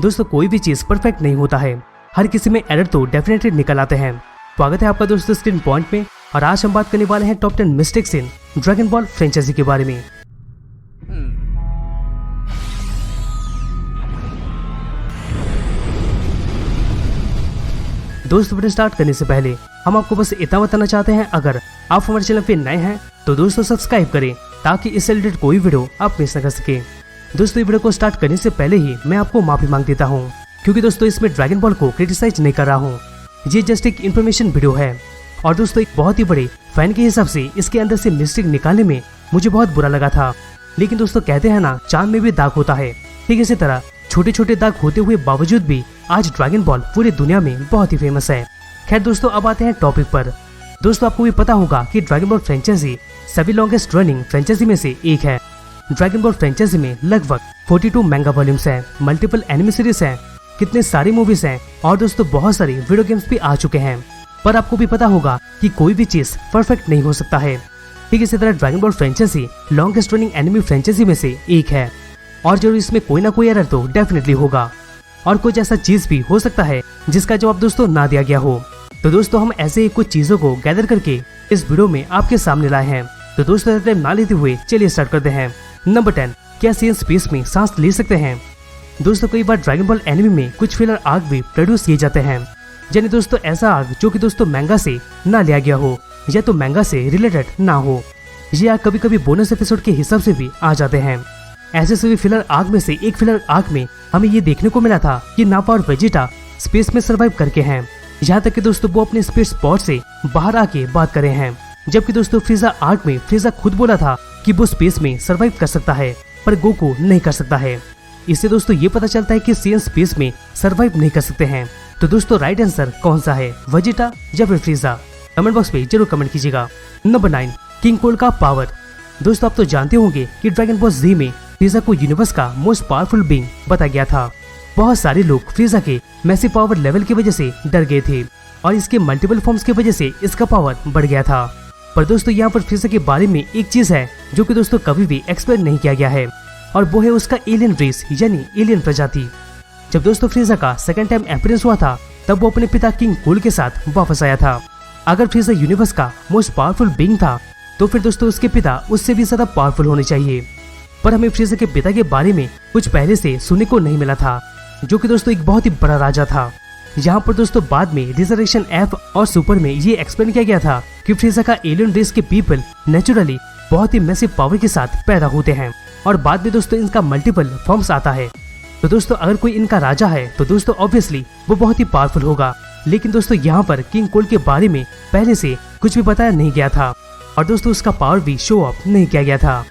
दोस्तों कोई भी चीज परफेक्ट नहीं होता है, हर किसी में एरर तो डेफिनेटली निकल आते हैं। स्वागत है आपका दोस्तों स्क्रीन पॉइंट में, और आज हम बात करने वाले हैं top 10 mistakes in Dragon Ball franchise के बारे में। दोस्तों वीडियो स्टार्ट करने से पहले हम आपको बस इतना बताना चाहते हैं, अगर आप हमारे चैनल पे नए हैं तो दोस्तों सब्सक्राइब करें ताकि इससे रिलेटेड कोई वीडियो आप मिस न कर सके। दोस्तों ये वीडियो को स्टार्ट करने से पहले ही मैं आपको माफी मांग देता हूँ, क्योंकि दोस्तों इसमें ड्रैगन बॉल को क्रिटिसाइज नहीं कर रहा हूँ। ये जस्ट एक इन्फॉर्मेशन वीडियो है, और दोस्तों एक बहुत ही बड़े फैन के हिसाब से इसके अंदर से मिस्टेक निकालने में मुझे बहुत बुरा लगा था। लेकिन दोस्तों कहते हैं ना, चांद में भी दाग होता है, ठीक इसी तरह छोटे छोटे दाग होते हुए बावजूद भी आज ड्रैगन बॉल पूरी दुनिया में बहुत ही फेमस है। खैर दोस्तों अब आते हैं टॉपिक पर। दोस्तों आपको भी पता होगा कि ड्रैगन बॉल फ्रेंचाइजी सभी लॉन्गेस्ट रनिंग फ्रेंचाइजी में से एक है। ड्रैगन बॉल फ्रेंचाइजी में लगभग 42 मैंगा वॉल्यूम्स हैं, मल्टीपल एनिमे सीरीज हैं, कितने सारी मूवीज हैं, और दोस्तों बहुत सारी वीडियो गेम्स भी आ चुके हैं। पर आपको भी पता होगा कि कोई भी चीज परफेक्ट नहीं हो सकता है। ठीक इसी तरह Dragon Ball franchise longest running anime franchise में से एक है, और जरूर इसमें कोई ना कोई एरर तो डेफिनेटली होगा, और कुछ ऐसा चीज भी हो सकता है जिसका जवाब दोस्तों ना दिया गया हो। तो दोस्तों हम ऐसे ही कुछ चीजों को गैदर करके इस वीडियो में आपके सामने लाए हैं। तो दोस्तों टाइम ना लेते हुए चलिए स्टार्ट करते हैं। नंबर 10, क्या सीएन स्पेस में सांस ले सकते हैं? दोस्तों कई बार ड्रैगन बॉल एनिमे में कुछ फिलर आर्क भी प्रोड्यूस किए जाते हैं, यानी दोस्तों ऐसा आर्क जो कि दोस्तों मैंगा से ना लिया गया हो या तो मैंगा से रिलेटेड ना हो। ये आर्क कभी कभी बोनस एपिसोड के हिसाब से भी आ जाते हैं। ऐसे सभी फिलर आर्क में से एक फिलर आर्क में हमें ये देखने को मिला था कि नापा और वेजिटा स्पेस में सरवाइव करके हैं, यहाँ तक कि दोस्तों वो अपने स्पेस स्पॉट से बाहर आके बात कर रहे हैं। जबकि दोस्तों फ्रीजा आर्क में फ्रीजा खुद बोला था कि वो स्पेस में सरवाइव कर सकता है, पर गोकू नहीं कर सकता है। इससे दोस्तों ये पता चलता है कि सीएन स्पेस में सरवाइव नहीं कर सकते हैं। तो दोस्तों राइट आंसर कौन सा है, वेजिटा या फिर फ्रीजा? कमेंट बॉक्स में जरूर कमेंट कीजिएगा। नंबर 9, किंग कोल का पावर। दोस्तों आप तो जानते होंगे कि ड्रैगन बॉल जी में फ्रीजा को यूनिवर्स का मोस्ट पावरफुल बीइंग बताया गया था। बहुत सारे लोग फ्रीजा के मैसिव पावर लेवल की वजह से डर गए थे, और इसके मल्टीपल फॉर्म्स की वजह से इसका पावर बढ़ गया था। पर दोस्तों यहाँ पर फ्रीजा के बारे में एक चीज है जो कि दोस्तों कभी भी एक्सप्लेन नहीं किया गया है, और वो है उसका एलियन रेस यानी एलियन प्रजाति। जब दोस्तों फ्रीजा का सेकंड टाइम अपीयरेंस हुआ था तब वो अपने पिता किंग कोल के साथ वापस आया था। अगर फ्रीजा यूनिवर्स का मोस्ट पावरफुल बीइंग था तो फिर दोस्तों उसके पिता उससे भी ज्यादा पावरफुल होने चाहिए। पर हमें फ्रीजा के पिता के बारे में कुछ पहले से सुनने को नहीं मिला था, जो कि दोस्तों एक बहुत ही बड़ा राजा था। यहाँ पर दोस्तों बाद में रिजर्वेशन एफ और सुपर में ये एक्सप्लेन किया गया था कि फ्रीजा का एलियन रेस के पीपल नेचुरली बहुत ही मैसिव पावर के साथ पैदा होते हैं, और बाद में दोस्तों इनका मल्टीपल फॉर्म्स आता है। तो दोस्तों अगर कोई इनका राजा है तो दोस्तों ऑब्वियसली वो बहुत ही पावरफुल होगा। लेकिन दोस्तों यहाँ पर किंग कोल के बारे में पहले से कुछ भी बताया नहीं गया था, और दोस्तों उसका पावर भी शो ऑफ नहीं किया गया था।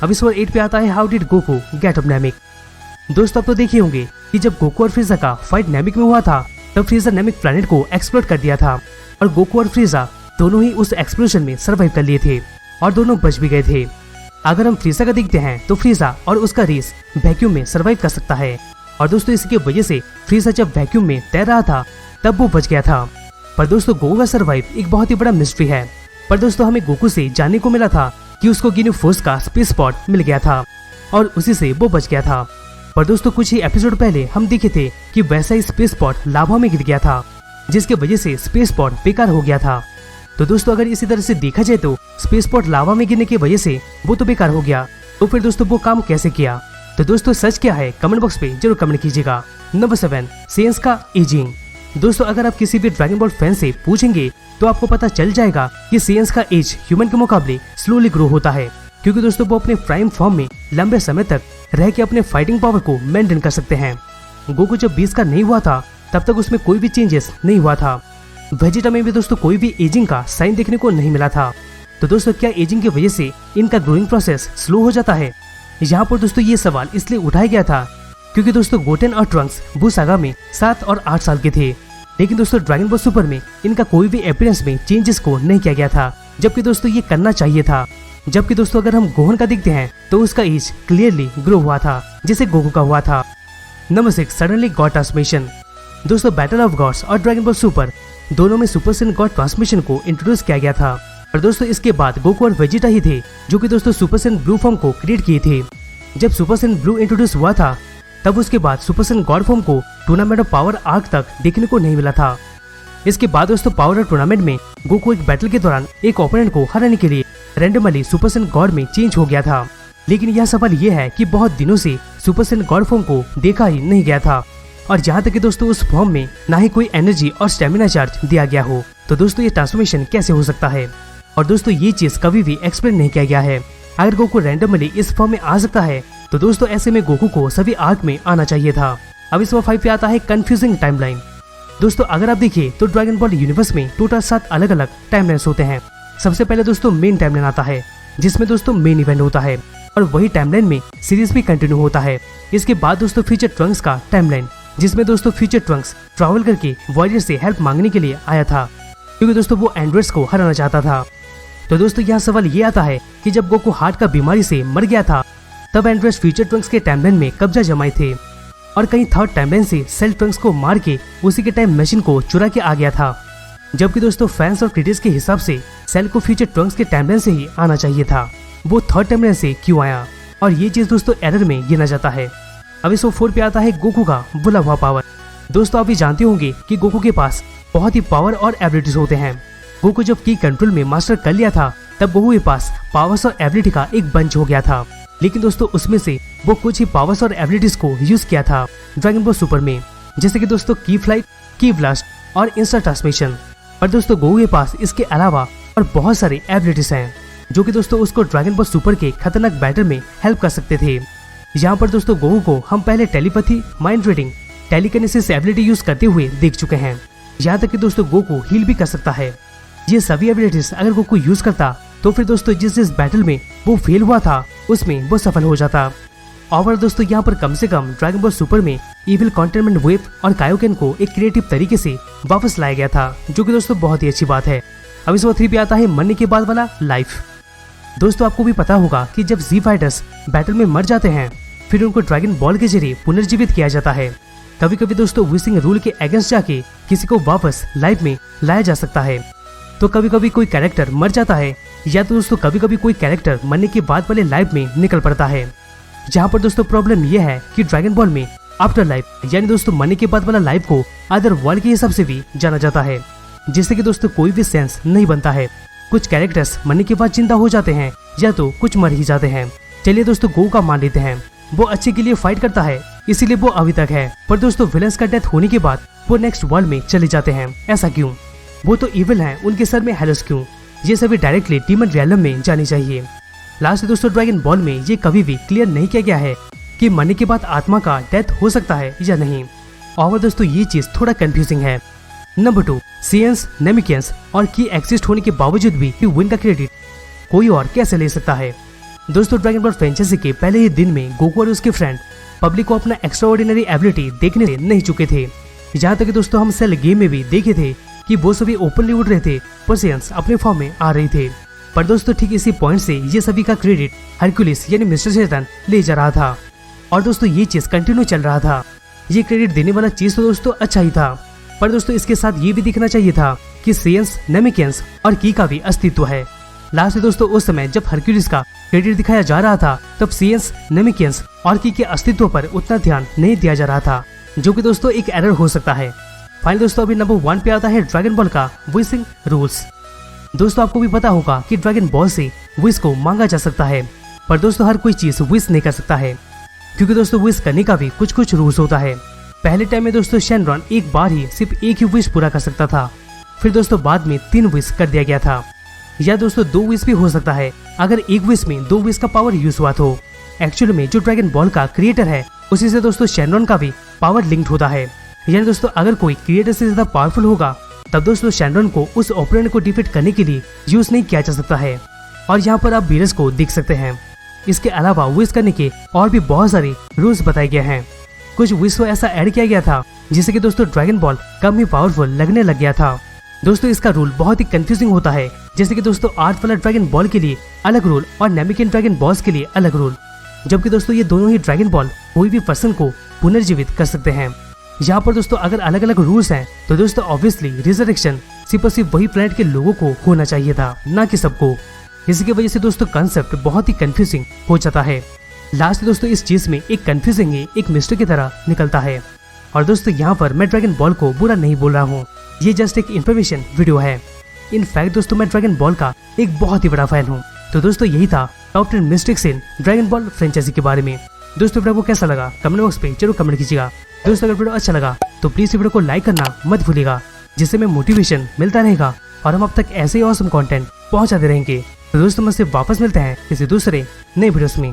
अब इस बार 8 पे आता है how did Goku get up Namek. दोस्तों आप तो देखे होंगे कि जब गोकू और फ्रीजा का फाइट नैमिक में हुआ था तब फ्रीजा नैमिक प्लैनेट को एक्सप्लोर कर दिया था, और गोकू और फ्रीजा दोनों ही उस एक्सप्लोजन में सर्वाइव कर लिए थे, और दोनों बच भी गए थे। अगर हम फ्रीजा का देखते हैं तो फ्रीजा और उसका रेस वैक्यूम में सर्वाइव कर सकता है, और दोस्तों इसकी वजह से फ्रीजा जब वैक्यूम में तैर रहा था तब वो बच गया था। पर दोस्तों गोकू का सर्वाइव एक बहुत ही बड़ा मिस्ट्री है। पर दोस्तों हमें गोकू से जानने को मिला था कि उसको गिनी फोर्स का स्पेस स्पॉट मिल गया था, और उसी से वो बच गया था। पर दोस्तों कुछ ही एपिसोड पहले हम देखे थे कि वैसा ही स्पेस स्पॉट लावा में गिर गया था, जिसके वजह से स्पेस स्पॉट बेकार हो गया था। तो दोस्तों अगर इसी तरह से देखा जाए तो स्पेस स्पॉट लावा में गिरने की वजह से वो तो बेकार हो गया, तो फिर दोस्तों वो काम कैसे किया? तो दोस्तों सच क्या है कमेंट बॉक्स पे जरूर कमेंट कीजिएगा। नंबर 7, सेंस का एजिंग। दोस्तों अगर आप किसी भी ड्रैगन बॉल फैन से पूछेंगे तो आपको पता चल जाएगा कि सेंस का एज ह्यूमन के मुकाबले स्लोली ग्रो होता है, क्योंकि दोस्तों वो अपने प्राइम फॉर्म में लंबे समय तक रह के अपने फाइटिंग पावर को मेंटेन कर सकते हैं। गोकू जब 20 का नहीं हुआ था तब तक उसमें कोई भी चेंजेस नहीं हुआ था। वेजिटा में भी दोस्तों कोई भी एजिंग का साइन देखने को नहीं मिला था। तो दोस्तों क्या एजिंग की वजह से इनका ग्रोइंग प्रोसेस स्लो हो जाता है? यहाँ पर दोस्तों ये सवाल इसलिए उठाया गया था क्योंकि दोस्तों गोटेन और ट्रंक्स बू सागा में 7 और 8 साल के थे, लेकिन दोस्तों ड्रैगन बॉल सुपर में इनका कोई भी अपीयरेंस में चेंजेस को नहीं किया गया था, जबकि दोस्तों ये करना चाहिए था। जबकि दोस्तों अगर हम गोहन का देखते हैं तो उसका एज क्लियरली ग्रो हुआ था जैसे गोकू का हुआ था। Number 6, suddenly God transmission. दोस्तों बैटल ऑफ गॉड्स और ड्रैगन बॉल सुपर दोनों में सुपर सैयन गॉड ट्रांसमिशन को इंट्रोड्यूस किया गया था, और दोस्तों इसके बाद गोकू और वेजिटा ही थे जो कि दोस्तों सुपर सैयन ब्लू फॉर्म को क्रिएट किए थे। जब सुपर सैयन ब्लू इंट्रोड्यूस हुआ था तब उसके बाद सुपर सैयन गॉड फॉर्म को टूर्नामेंट ऑफ पावर आर्क तक देखने को नहीं मिला था। इसके बाद दोस्तों पावर टूर्नामेंट में गोकू एक बैटल के दौरान एक ओपोनेंट को हराने के लिए रैंडमली सुपर सैयन गॉड में चेंज हो गया था। लेकिन यह सवाल यह है कि बहुत दिनों से सुपर सैयन गॉड फॉर्म को देखा ही नहीं गया था, और जहाँ तक कि दोस्तों उस फॉर्म में ना ही कोई एनर्जी और स्टेमिना चार्ज दिया गया हो, तो दोस्तों ये ट्रांसफॉर्मेशन कैसे हो सकता है। और दोस्तों ये चीज कभी भी एक्सप्लेन नहीं किया गया है। अगर गोकू रैंडमली इस फॉर्म में आ सकता है तो दोस्तों ऐसे में गोकू को सभी आर्क में आना चाहिए था। अब इस 5 पे आता है कंफ्यूजिंग टाइमलाइन। दोस्तों अगर आप देखिए तो ड्रैगन बॉल यूनिवर्स में टोटल 7 अलग अलग टाइमलाइंस होते हैं। सबसे पहले दोस्तों मेन टाइमलाइन आता है, जिसमें दोस्तों मेन इवेंट होता है, और वही टाइमलाइन में सीरीज भी कंटिन्यू होता है। इसके बाद दोस्तों फ्यूचर ट्रंक्स का टाइमलाइन, जिसमें दोस्तों फ्यूचर ट्रंक्स ट्रैवल करके वॉरियर से हेल्प मांगने के लिए आया था, क्योंकि दोस्तों वो एंड्रॉइड्स को हराना चाहता था। तो दोस्तों यहाँ सवाल ये आता है कि जब गोकू हार्ट का बीमारी से मर गया था, तब एंड्रॉइड्स फ्यूचर ट्रंक्स के टाइमलाइन में कब्जा जमाए थे, और कहीं थर्ड टाइमलाइन से सेल ट्रंक्स को मार के उसी के टाइम मशीन को चुरा के आ गया था। जबकि दोस्तों फैंस और क्रिटिक्स के हिसाब से सेल को फ्यूचर ट्रंक्स के टाइमलाइन से ही आना चाहिए था, वो थर्ड टाइमलाइन से क्यों आया, और ये चीज दोस्तों एरर में गिना जाता है। अब इस 4 पे आता है गोकू का बुला हुआ पावर। दोस्तों आप भी जानते होंगे कि गोकू के पास बहुत ही पावर और एबिलिटीज होते हैं। गोकू जब की कंट्रोल में मास्टर कर लिया था, तब गोकू के पास पावर्स और एबिलिटी का एक बंच हो गया था। लेकिन दोस्तों उसमें से वो कुछ ही पावर्स और एबिलिटीज को यूज किया था ड्रैगन बॉल सुपर में, जैसे कि दोस्तों की फ्लाइट, की ब्लास्ट और इंस्टा ट्रांसमिशन। पर दोस्तों गोकू के पास इसके अलावा और बहुत सारी एबिलिटीज हैं, जो कि दोस्तों उसको ड्रैगन बॉल सुपर के खतरनाक बैटल में हेल्प कर सकते थे। यहाँ पर दोस्तों गोकू को हम पहले telepathy, mind reading, telekinesis ability use करते हुए देख चुके हैं। यहाँ तक कि दोस्तों गोकू हील भी कर सकता है। ये सभी एबिलिटीज अगर गोकू यूज करता तो फिर दोस्तों जिस बैटल में वो फेल हुआ था उसमें वो सफल हो जाता। और दोस्तों यहाँ पर कम से कम ड्रैगन बॉल सुपर में इविल कंटेनमेंट वेव और कायोकेन को एक क्रिएटिव तरीके से वापस लाया गया था, जो कि दोस्तों बहुत ही अच्छी बात है। अब इस 3 पे आता है मरने के बाद वाला लाइफ। दोस्तों आपको भी पता होगा कि जब जी फाइटर्स बैटल में मर जाते हैं, फिर उनको ड्रैगन बॉल के जरिए पुनर्जीवित किया जाता है। कभी कभी दोस्तों विशिंग रूल के अगेंस्ट जाके किसी को वापस लाइफ में लाया जा सकता है। तो कभी कभी कोई कैरेक्टर मर जाता है, या तो दोस्तों कभी कभी कोई कैरेक्टर मरने के बाद वाले लाइफ में निकल पड़ता है। जहाँ पर दोस्तों प्रॉब्लम यह है कि ड्रैगन बॉल में आफ्टर लाइफ यानी दोस्तों मरने के बाद वाला लाइफ को अदर वर्ल्ड के हिसाब से भी जाना जाता है, जिससे कि दोस्तों कोई भी सेंस नहीं बनता है। कुछ कैरेक्टर्स मरने के बाद जिंदा हो जाते हैं, या तो कुछ मर ही जाते हैं। चलिए दोस्तों गोकू का मान लेते हैं, वो अच्छे के लिए फाइट करता है, इसीलिए वो अभी तक है। पर दोस्तों विलन्स का डेथ होने के बाद वो नेक्स्ट वर्ल्ड में चले जाते हैं, ऐसा क्यों? वो तो इविल हैं, उनके सर में हेलोस क्यों? ये सभी डायरेक्टली डीमन रियलम में जानी चाहिए। लास्ट दोस्तों ड्रैगन बॉल में ये कभी भी क्लियर नहीं किया गया है कि मरने के बाद आत्मा का डेथ हो सकता है या नहीं। और दोस्तों ये चीज थोड़ा कंफ्यूजिंग है। नंबर 2, साइयन्स, नेमिकियंस और की एग्जिस्ट होने के बावजूद भी विन का क्रेडिट कोई और कैसे ले सकता है? दोस्तों ड्रैगन बॉल फ्रेंचाइजी के पहले ही दिन में गोकू और उसके फ्रेंड पब्लिक को अपना एक्स्ट्राऑर्डिनरी एबिलिटी देखने से नहीं चुके थे। जहाँ तक दोस्तों हम सेल गेम में भी देखे थे कि वो सभी ओपनली उड़ रहे थे, पर साइयन्स अपने फॉर्म में आ रहे थे। पर दोस्तों ठीक इसी पॉइंट से ये सभी का क्रेडिट हरक्यूलिस यानी मिस्टर सैटर्न ले जा रहा था, और दोस्तों ये चीज कंटिन्यू चल रहा था। ये क्रेडिट देने वाला चीज तो दोस्तों अच्छा ही था, पर दोस्तों इसके साथ ये भी दिखना चाहिए था कि साइयन्स, नेमिकियंस और की का भी अस्तित्व है। लास्ट में दोस्तों उस समय जब हरक्यूलिस का क्रेडिट दिखाया जा रहा था, तब साइयन्स, नेमिकियंस और की के अस्तित्व पर उतना ध्यान नहीं दिया जा रहा था, जो कि दोस्तों एक एरर हो सकता है। फाइनल दोस्तों अभी नंबर 1 पे आता है ड्रैगन बॉल का विशिंग रूल्स। दोस्तों आपको भी पता होगा कि ड्रैगन बॉल से विश को मांगा जा सकता है, पर दोस्तों हर कोई चीज विश नहीं कर सकता है, क्योंकि दोस्तों विश करने का भी कुछ कुछ रूल्स होता है। पहले टाइम में दोस्तों शेनरॉन एक बार ही सिर्फ एक ही विश पूरा कर सकता था, फिर दोस्तों बाद में 3 विश कर दिया गया था, या दोस्तों 2 विश भी हो सकता है अगर एक विश में 2 विश का पावर यूज हुआ तो। एक्चुअली में जो ड्रैगन बॉल का क्रिएटर है उसी से दोस्तों शेनरॉन का भी पावर लिंक्ड होता है, यानी दोस्तों अगर कोई क्रिएटर से ज्यादा पावरफुल होगा तब दोस्तों शेनरॉन को उस ओपोनेंट को डिफीट करने के लिए यूज नहीं किया जा सकता है। और यहाँ पर आप बीरस को देख सकते हैं। इसके अलावा विश करने के और भी बहुत सारे रूल्स बताए गए हैं। कुछ विश को ऐसा ऐड किया गया था जिससे कि दोस्तों ड्रैगन बॉल कम ही पावरफुल लगने लग गया था। दोस्तों इसका रूल बहुत ही कंफ्यूजिंग होता है, जैसे कि दोस्तों आर्ट वाला ड्रैगन बॉल के लिए अलग रूल और नेमिकियन ड्रैगन बॉल्स के लिए अलग रूल, जबकि दोस्तों ये दोनों ही ड्रैगन बॉल कोई भी पर्सन को पुनर्जीवित कर सकते हैं। यहाँ पर दोस्तों अगर अलग अलग रूल्स हैं तो दोस्तों ऑब्वियसली रिजरेक्शन सिर्फ और सिर्फ वही प्लेनेट के लोगों को होना चाहिए था, ना कि सबको। इसी की वजह से दोस्तों कंसेप्ट बहुत ही कंफ्यूजिंग हो जाता है। लास्ट दोस्तों इस चीज में एक कंफ्यूजिंग एक मिस्ट्री की तरह निकलता है। और दोस्तों यहाँ पर मैं ड्रैगन बॉल को बुरा नहीं बोल रहा हूँ, ये जस्ट एक इन्फॉर्मेशन वीडियो है। इनफैक्ट दोस्तों मैं ड्रैगन बॉल का एक बहुत ही बड़ा फैन हूँ। तो दोस्तों यही था top 10 mistakes in Dragon Ball franchise के बारे में। दोस्तों वीडियो को कैसा लगा कमेंट बॉक्स पे जरूर कमेंट कीजिएगा। दोस्तों अगर वीडियो अच्छा लगा तो प्लीज वीडियो को लाइक करना मत भूलिएगा, जिससे हमें मोटिवेशन मिलता रहेगा और हम अब तक ऐसे ही ऑसम कंटेंट पहुंचाते रहेंगे। तो दोस्तों मुझसे वापस मिलते हैं किसी दूसरे नए वीडियोस में।